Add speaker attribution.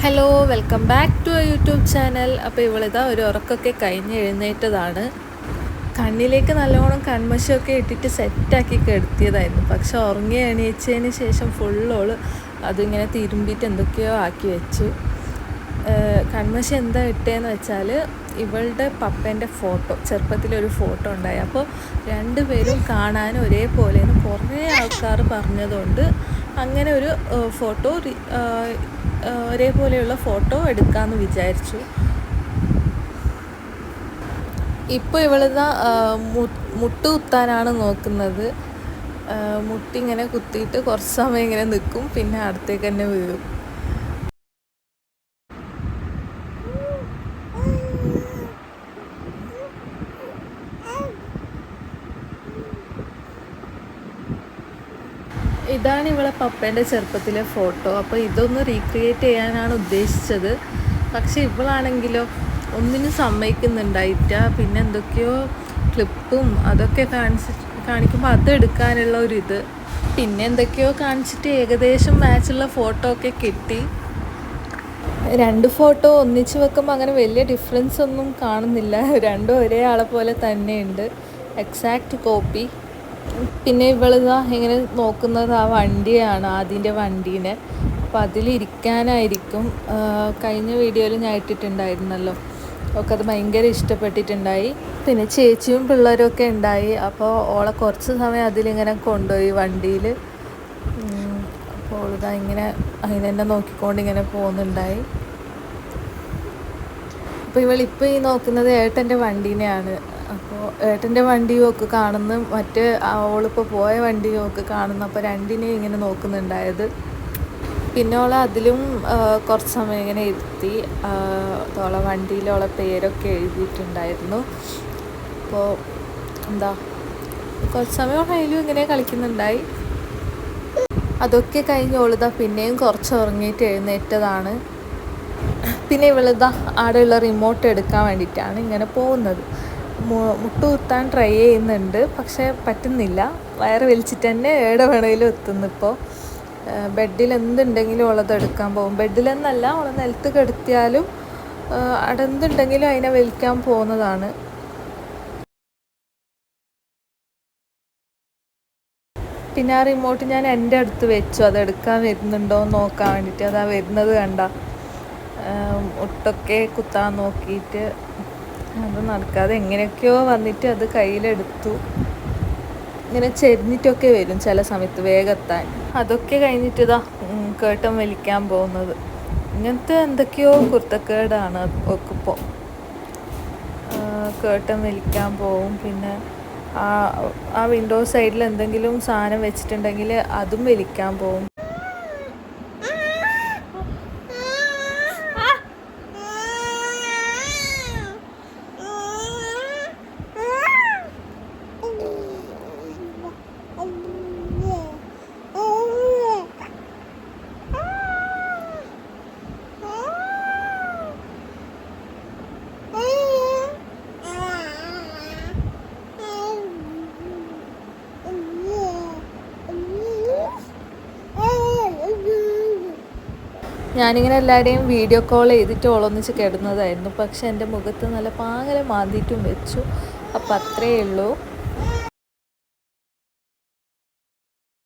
Speaker 1: Hello, welcome back to YouTube channel. അപ്പോൾ ഇവളിതാ ഒരു ഉറക്കമൊക്കെ കഴിഞ്ഞ് എഴുന്നേറ്റതാണ്. കണ്ണിലേക്ക് നല്ലോണം കൺമശമൊക്കെ ഇട്ടിട്ട് സെറ്റാക്കി കെടുത്തിയതായിരുന്നു. പക്ഷെ ഉറങ്ങി എണീച്ചതിന് ശേഷം ഫുള്ളോള് അതിങ്ങനെ തിരുമ്പിയിട്ട് എന്തൊക്കെയോ ആക്കി വെച്ചു. കൺമശ എന്താ ഇട്ടതെന്ന് വെച്ചാൽ ഇവളുടെ പപ്പേൻ്റെ ഫോട്ടോ, ചെറുപ്പത്തിലൊരു ഫോട്ടോ ഉണ്ടായി. അപ്പോൾ രണ്ടുപേരും കാണാൻ ഒരേപോലെയെന്ന് കുറേ ആൾക്കാർ പറഞ്ഞതുകൊണ്ട് അങ്ങനെ ഒരു ഫോട്ടോ ഒരേപോലെയുള്ള ഫോട്ടോ എടുക്കാമെന്ന് വിചാരിച്ചു. ഇപ്പോൾ ഇവളിതാ മുട്ട് കുത്താനാണ് നോക്കുന്നത്. മുട്ടിങ്ങനെ കുത്തിയിട്ട് കുറച്ച് സമയം ഇങ്ങനെ നിൽക്കും, പിന്നെ അടുത്തേക്ക് തന്നെ വീഴും. ഇതാണ് ഇവളെ പപ്പേൻ്റെ ചെറുപ്പത്തിലെ ഫോട്ടോ. അപ്പോൾ ഇതൊന്ന് റീക്രിയേറ്റ് ചെയ്യാനാണ് ഉദ്ദേശിച്ചത്. പക്ഷെ ഇവളാണെങ്കിലോ ഒന്നിനും സമ്മതിക്കുന്നുണ്ടായിട്ട. പിന്നെ എന്തൊക്കെയോ ക്ലിപ്പും അതൊക്കെ കാണിക്കുമ്പോൾ അതെടുക്കാനുള്ള ഒരിത്, പിന്നെ എന്തൊക്കെയോ കാണിച്ചിട്ട് ഏകദേശം മാച്ചുള്ള ഫോട്ടോ ഒക്കെ കിട്ടി. രണ്ട് ഫോട്ടോ ഒന്നിച്ച് വെക്കുമ്പോൾ അങ്ങനെ വലിയ ഡിഫറൻസ് ഒന്നും കാണുന്നില്ല. രണ്ടും ഒരേ ആളെ പോലെ തന്നെയുണ്ട്, എക്സാക്റ്റ് കോപ്പി. പിന്നെ ഇവളിതാ ഇങ്ങനെ നോക്കുന്നത് ആ വണ്ടിയാണ്, അതിൻ്റെ വണ്ടീനെ. അപ്പോൾ അതിലിരിക്കാനായിരിക്കും. കഴിഞ്ഞ വീഡിയോയിൽ ഞാൻ ഇട്ടിട്ടുണ്ടായിരുന്നല്ലോ, ഒക്കെ അത് ഭയങ്കര ഇഷ്ടപ്പെട്ടിട്ടുണ്ടായി. പിന്നെ ചേച്ചിയും പിള്ളേരും ഒക്കെ ഉണ്ടായി. അപ്പോൾ ഓളെ കുറച്ച് സമയം അതിലിങ്ങനെ കൊണ്ടുപോയി വണ്ടിയിൽ. അപ്പോൾ ഇതാ ഇങ്ങനെ അതിനെന്നെ നോക്കിക്കൊണ്ട് ഇങ്ങനെ പോകുന്നുണ്ടായി. അപ്പോൾ ഇവളിപ്പോൾ ഈ നോക്കുന്നത് ഏട്ടൻ്റെ വണ്ടീനെയാണ്. അപ്പോൾ ഏട്ടൻ്റെ വണ്ടിയും ഒക്കെ കാണുന്നു, മറ്റേ ഓളിപ്പോൾ പോയ വണ്ടിയും ഒക്കെ കാണുന്നു. അപ്പോൾ രണ്ടിനെയും ഇങ്ങനെ നോക്കുന്നുണ്ടായത്. പിന്നെ ഓളെ അതിലും കുറച്ച് സമയം ഇങ്ങനെ ഇരുത്തി ഓളെ വണ്ടിയിൽ ഓളെ പേരൊക്കെ എഴുതിയിട്ടുണ്ടായിരുന്നു. അപ്പോൾ എന്താ കുറച്ച് സമയം അതിലും ഇങ്ങനെ കളിക്കുന്നുണ്ടായി. അതൊക്കെ കഴിഞ്ഞ് ഓളിതാ പിന്നെയും കുറച്ച് ഉറങ്ങിയിട്ട് എഴുന്നേറ്റതാണ്. പിന്നെ ഇവളിതാ ആടെയുള്ള റിമോട്ട് എടുക്കാൻ വേണ്ടിയിട്ടാണ് ഇങ്ങനെ പോകുന്നത്. മുട്ട് കുത്താൻ ട്രൈ ചെയ്യുന്നുണ്ട്, പക്ഷേ പറ്റുന്നില്ല. വയറ് വലിച്ചിട്ട് തന്നെ എവിടെ വേണമെങ്കിലും എത്തുന്നു. ഇപ്പോൾ ബെഡിൽ എന്തുണ്ടെങ്കിലും ഉള്ളത് എടുക്കാൻ പോകും. ബെഡിലെന്നല്ല, ഉള്ള നിലത്ത് കിടത്തിയാലും അവിടെ എന്തുണ്ടെങ്കിലും അതിനെ വലിക്കാൻ പോകുന്നതാണ്. പിന്നെ ആ റിമോട്ട് ഞാൻ എൻ്റെ അടുത്ത് വെച്ചു, അതെടുക്കാൻ വരുന്നുണ്ടോ എന്ന് നോക്കാൻ വേണ്ടിയിട്ട്. അതാ വരുന്നത് കണ്ട, മുട്ടൊക്കെ കുത്താൻ നോക്കിയിട്ട് അത് നടക്കാതെ എങ്ങനെയൊക്കെയോ വന്നിട്ട് അത് കയ്യിലെടുത്തു. ഇങ്ങനെ ചെരിഞ്ഞിട്ടൊക്കെ വരും ചില സമയത്ത് വേഗത്താൻ. അതൊക്കെ കഴിഞ്ഞിട്ട് ഇതാ കേട്ടൻ വലിക്കാൻ പോകുന്നത്. ഇങ്ങനത്തെ എന്തൊക്കെയോ കുരുത്തക്കേടാണ് ഒക്കിപ്പോൾ. കേട്ടൻ വലിക്കാൻ പോവും. പിന്നെ ആ വിൻഡോ സൈഡിൽ എന്തെങ്കിലും സാധനം വെച്ചിട്ടുണ്ടെങ്കിൽ അതും വലിക്കാൻ പോവും. ഞാനിങ്ങനെ എല്ലാവരെയും വീഡിയോ കോൾ ചെയ്തിട്ട് ഓളൊന്നിച്ച് കിടന്നതായിരുന്നു. പക്ഷെ എൻ്റെ മുഖത്ത് നല്ല പാങ്ങല മാന്തിയിട്ടും വെച്ചു. അപ്പം അത്രയേ ഉള്ളൂ.